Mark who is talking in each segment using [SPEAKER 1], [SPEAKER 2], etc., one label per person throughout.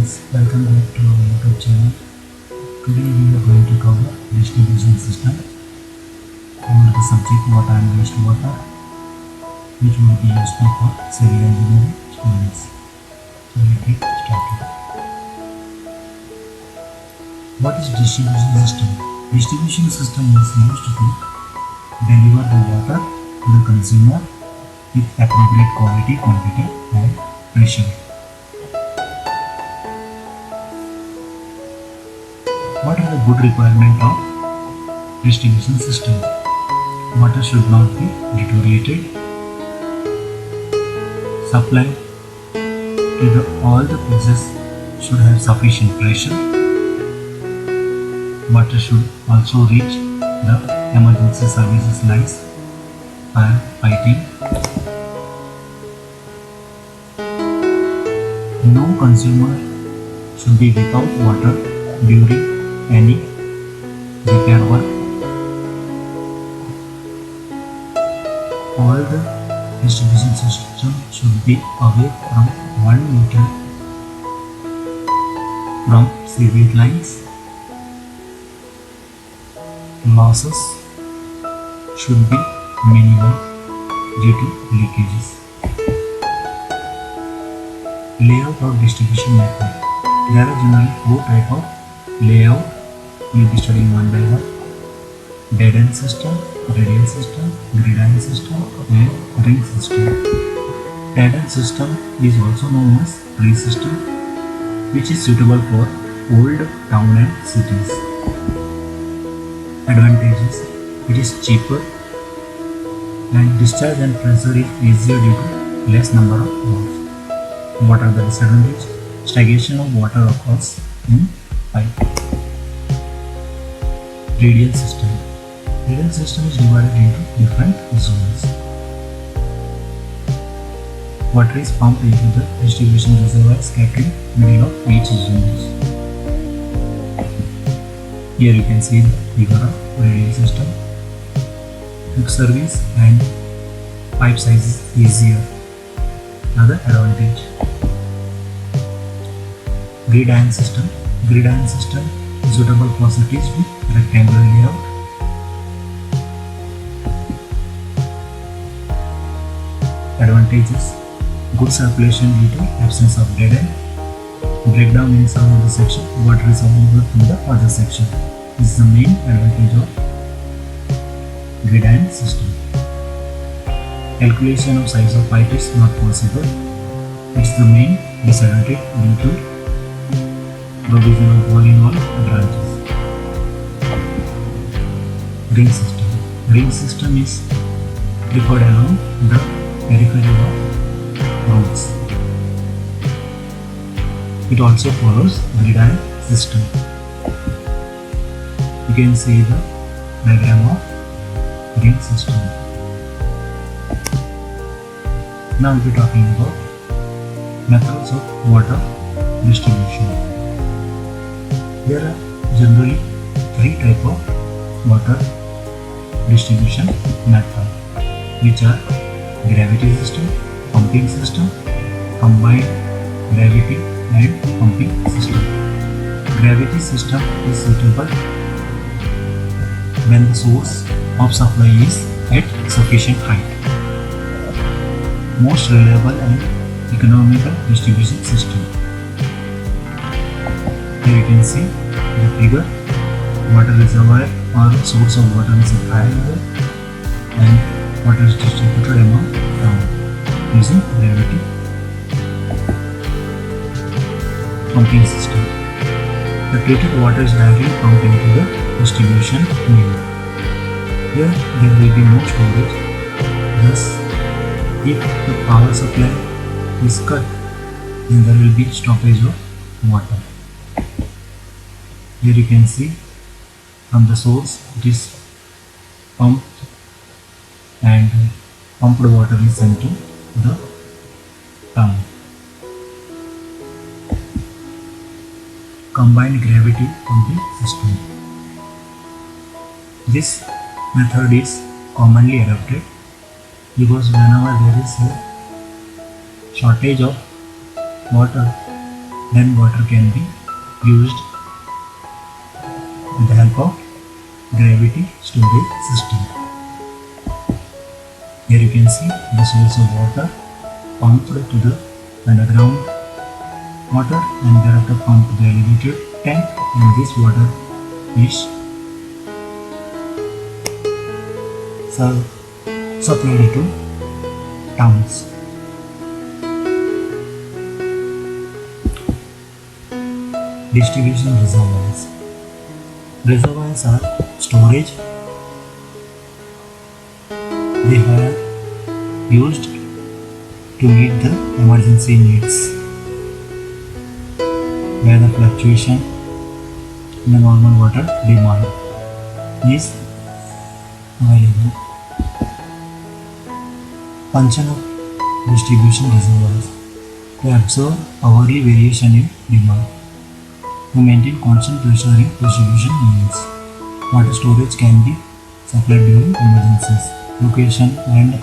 [SPEAKER 1] friends, welcome back to our YouTube channel. Today we are going to cover distribution system under the subject water and wastewater, which will be useful for civil engineering students. So let's get started. What is distribution system? Distribution system is used to deliver the water to the consumer with appropriate quality, quantity and pressure. What are the good requirements of distribution system? Water should not be deteriorated. Supply to all the places should have sufficient pressure. Water should also reach the emergency services lines by piping. No consumer should be without water during any repair work. All the distribution system should be away from 1 meter from sewage lines. Losses should be minimal due to leakages. Layout of distribution method. There are generally 4 types of layout. We will be studying one by one. Dead end system, radial system, gridiron system and ring system. Dead end system is also known as tree system, which is suitable for old town and cities. Advantages: it is cheaper and discharge and pressure is easier due to less number of valves. What are the disadvantages? Stagnation of water occurs in pipe. Radial system. Radial system is divided into different zones. Water is pumped into the distribution reservoir scattering middle of each zone. Here you can see the figure of radial system. Quick service and pipe size is easier. Another advantage. Gridiron system. Gridiron system is suitable for cities with rectangular layout. Advantages: good circulation due to absence of dead end. Breakdown in some of the section, water is available in the other section. This is the main advantage of gridiron system. Calculation of size of pipe is not possible. It's the main disadvantage due to provision of wall in all branches. Ring system. Ring system is preferred along the periphery of roads. It also follows gridiron system. You can see the diagram of ring system. Now we'll be talking about methods of water distribution. There are generally 3 types of water distribution method, which are gravity system, pumping system, combined gravity and pumping system. Gravity system is suitable when the source of supply is at sufficient height. Most reliable and economical distribution system. Here you can see the figure. Water reservoir or source of water is at high level and water is distributed among town using gravity. Pumping system. The treated water is directly pumped into the distribution mill. Here there will be no storage. Thus, if the power supply is cut, then there will be stoppage of water. Here you can see from the source it is pumped and pumped water is sent to the town. Combined gravity pumping system. This method is commonly adopted because whenever there is a shortage of water, then water can be used with the help of gravity storage system. Here you can see the source of water pumped to the underground water and thereafter pumped to the elevated tank, and this water is supplied to towns. Distribution reservoirs. Reservoirs are storage. They are used to meet the emergency needs where the fluctuation in the normal water demand is available. Function of distribution reservoirs: to absorb hourly variation in demand, to maintain constant pressure in distribution units. Water storage can be supplied during emergencies. Location and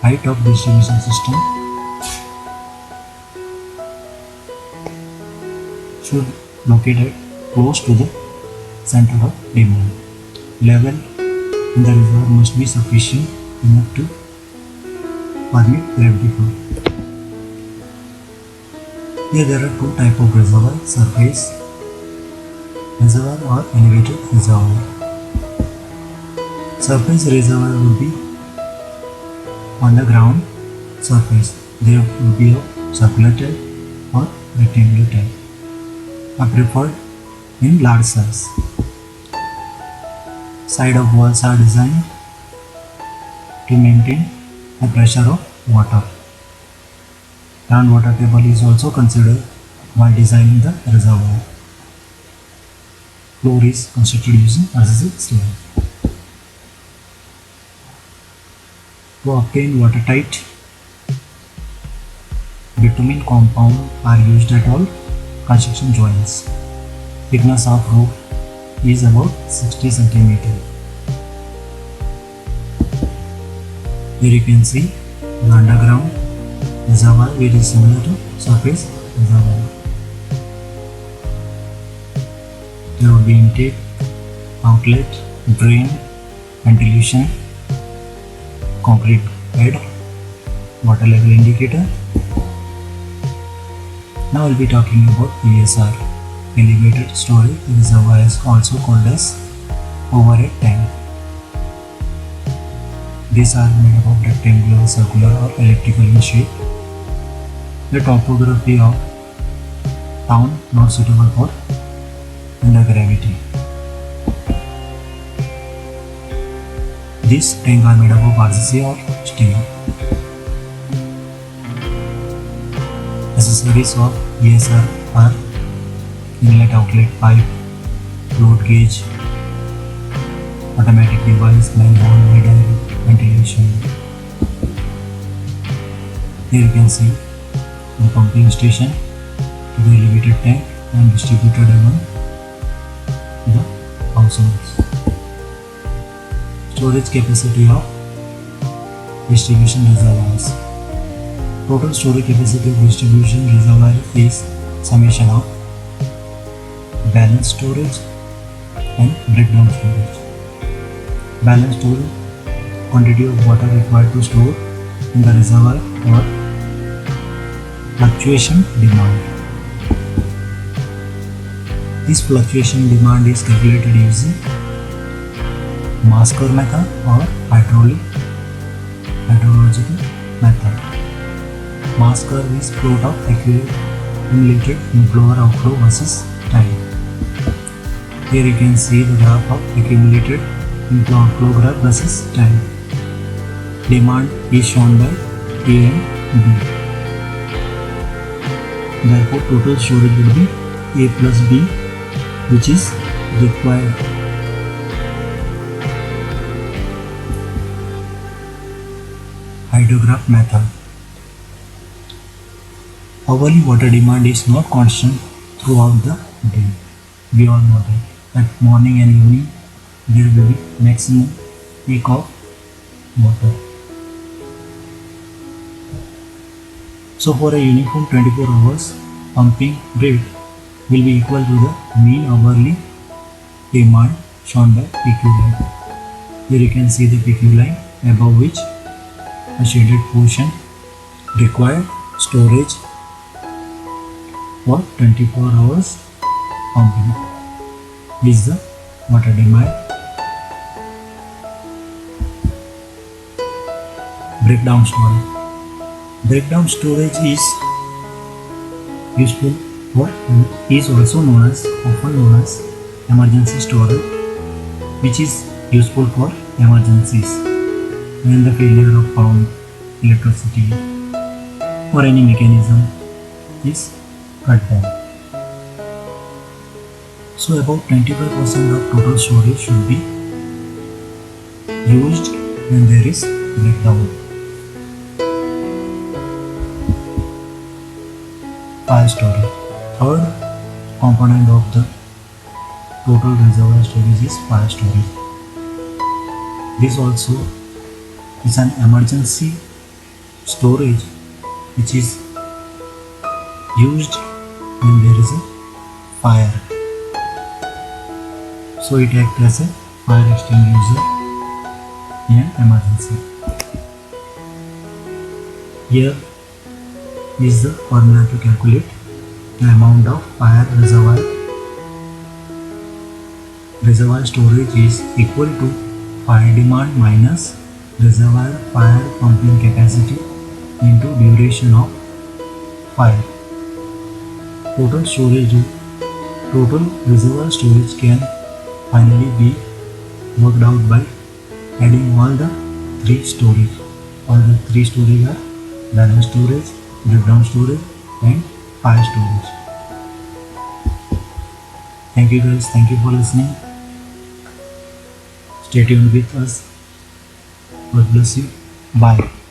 [SPEAKER 1] height of distribution system should located close to the center of demand. Level in the reservoir must be sufficient enough to permit gravity flow. Here there are two types of reservoir: surface reservoir or elevated reservoir. Surface reservoir will be on the ground surface. They will be of circular type or rectangular type, are preferred in large size. Side of walls are designed to maintain the pressure of water. Groundwater table is also considered while designing the reservoir. Floor is constructed using RCC slab. To obtain watertight bitumen compound are used at all construction joints. Thickness of roof is about 60 cm. Here you can see the underground reservoir, which is similar to surface reservoir. There will be intake, outlet, drain, ventilation, concrete bed, water level indicator. Now I will be talking about ESR, elevated storage reservoir, is also called as overhead tank. These are made up of rectangular, circular or elliptical in shape. The topography of town not suitable for under gravity. These tanks are made up of RCC or steel. Accessories of ESR are inlet outlet pipe, float gauge, automatic device, manhole, needle, ventilation. Here you can see the pumping station to the elevated tank and distributed among the households. Storage capacity of distribution reservoirs. Total storage capacity of distribution reservoir is summation of balance storage and breakdown storage. Balance storage: quantity of water required to store in the reservoir or fluctuation demand. This fluctuation demand is calculated using Masker method or hydrological method. Masker is plot of accumulated inflow or outflow versus time. Here you can see the graph of accumulated inflow outflow graph versus time. Demand is shown by A and B. Therefore, total storage will be A plus B, which is required. Hydrograph method. Hourly water demand is not constant throughout the day. We all know that. At morning and evening, there will be maximum peak of water. So for a uniform 24 hours pumping rate, will be equal to the mean hourly demand shown by PQ line. Here you can see the PQ line, above which a shaded portion required storage for 24 hours pumping. This is the water demand. Breakdown storage. Breakdown storage is useful for, is also often known as emergency storage, which is useful for emergencies when the failure of pump, electricity or any mechanism is cut down. So about 25% of total storage should be used when there is breakdown. Fire storage. Third component of the total reservoir storage is fire storage. This also is an emergency storage which is used when there is a fire. So it acts as a fire extinguisher in an emergency. Here is the formula to calculate the amount of fire reservoir. Reservoir storage is equal to fire demand minus reservoir fire pumping capacity into duration of fire. Total reservoir storage can finally be worked out by adding all the three storage. All the three storage are balance storage, breakdown storage and fire storage. Thank you guys, thank you for listening. Stay tuned with us. God bless you. Bye.